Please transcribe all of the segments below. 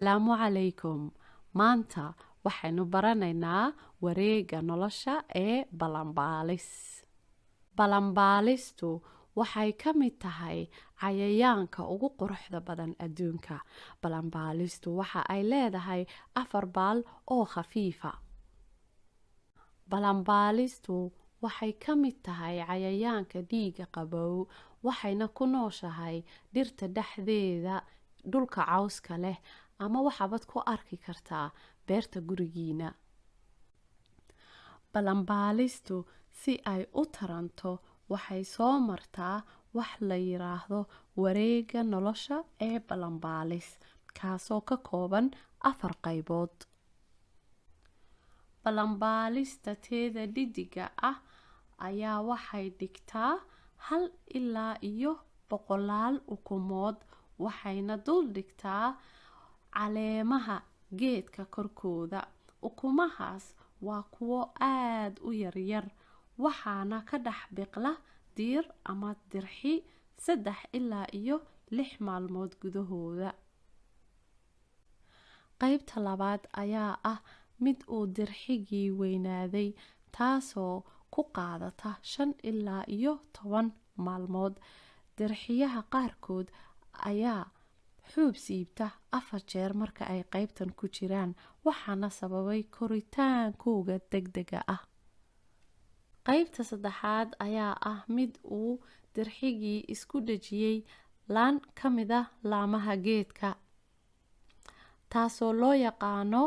Salaamu calaykum. Maanta waxaynu baranaynaa wareegga nolosha ee balanbaalis. Balanbaalistu waxay ka mid tahay cayayaanka ugu quruxda badan adduunka. Balanbaalistu waxa ay leedahay 4 baal oo khafiifa. Balanbaalistu waxay ka mid tahay cayayaanka dhiiga qabow, waxayna ku nooshahay dhirta dhexdeeda, dhulka cawska leh, ama waxaad ku arki kartaa beerta gurigiina. Balanbaalistu si ay u taranto waxay soo martaa wax la yiraahdo wareegga nolosha ee balanbaalis, kaasoo ka kooban 4 qaybood. Balanbaalista teeda dhediga ah ayaa waxay dhigtaa 1 ilaa iyo 100 ukumood, waxayna dul dhigtaa caleemaha geedka korkooda. Ukumahaas waa kuwo aad u yaryar, waxaana ka dhex biqla diir ama dirxi 3 ilaa iyo 6 maalmood gudahooda. Qaybta labaad ayaa ah mid uu dirxigii weynaaday, taasoo ku qaadata 5 ilaa iyo 10 maalmood. Dirxiyaha qaarkood ayaa xuub siibta 4 jeer marka ay qaybtan ku jiraan, waxaana sababay koritaankooda degdega ah. Qaybta saddexaad ayaa ah mid uu dirxigii isku dhejiyay laan ka mid ah laamaha geedka, taasoo loo yaqaano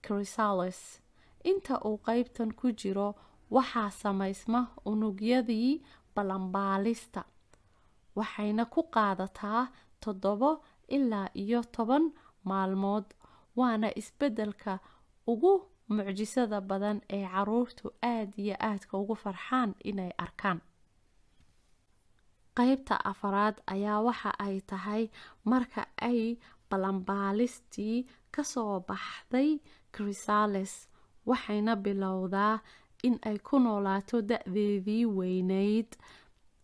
chrysalis. Inta uu qaybtan ku jiro, waxaa samaysma unugyadii balanbaalista, waxayna ku qaadataa 7 ilaa iyo 10 maalmood. Waana isbeddelka ugu mucjisada badan ee carruurtu aad iyo aadka ugu farxaan inay arkaan. Qaybta afraad ayaa waxa ay tahay marka ay balanbaalistii ka soo baxday chrysalis, waxayna bilowdaa in ay ku noolaato da'deedii weynayd.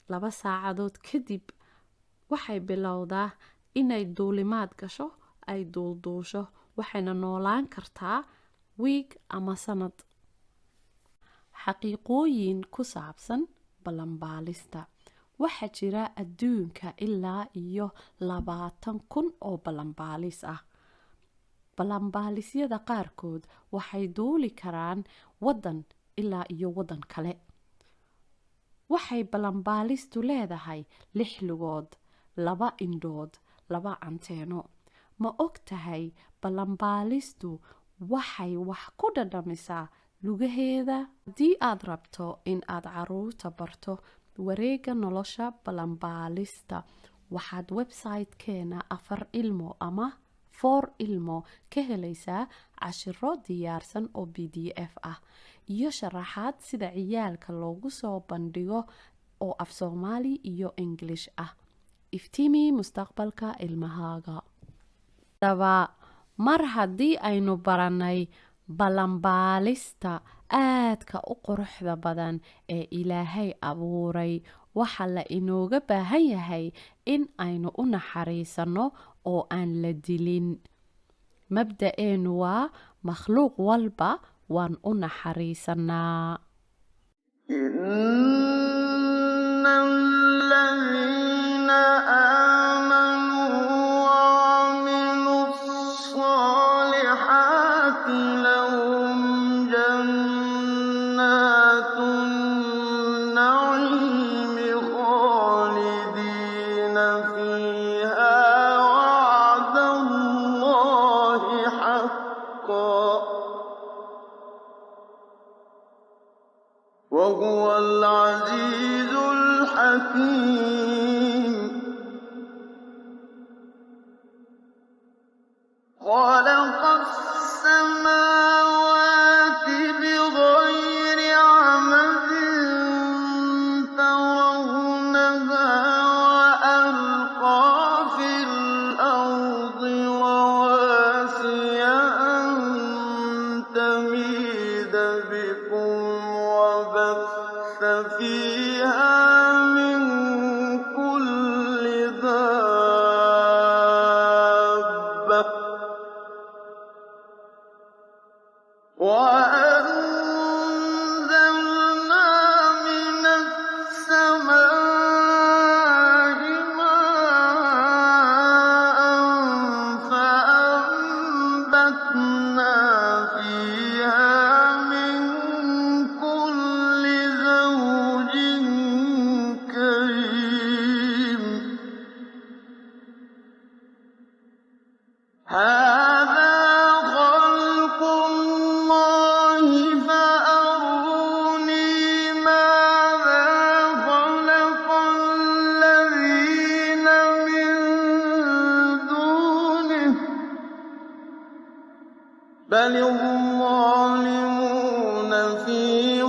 2 saacadood kadib waxay bilowdaa inay duulimaad gasho, ay duulduusho, waxayna noolaan kartaa wiig ama sanad. Xaqiiqooyin ku saabsan balanbaalista. Waxaa jira adduunka ilaa iyo 20,000 oo balanbaalis ah. Balanbaalisyada qaarkood waxay duuli karaan waddan ilaa iyo waddan kale. Waxay balanbaalistu leedahay 6 lugood, 2 indhood, 2 anteeno. Ma og tahay balanbaalistu waxay wax ku dhadhamisaa lugaheeda? Haddii aad rabto in aad carruurta barto wareegga nolosha balanbaalista, waxaad website-keena 4 ilmo ama 4 ilmo ka helaysaa cashiro diyaarsan oo PDF ah iyo sharaxaad sida ciyaalka loogu soo bandhigo oo af Soomaali iyo English ah. Iftiimi mustaqbalka ilmahaaga. Mar haddii aynu baranay balanbaalista aadka u quruxda badan ee Ilaahay abuuray, waxa la inooga baahan yahay in aynu u naxariisano oo aan la dilin. Mabda'eenu waa makhluuq walba waan u naxariisanaa. وهو العزيز الحكيم. خلق السماوات بغير عمد ترونها وألقى في الأرض رواسي أن تميد بكم وبث فيها من كل دابة وأنزلنا من السماء ماء فأنبتنا فيها من كل زوج كريم هذا خلق الله فأروني ماذا خلق الذين من دونه بل الظالمون في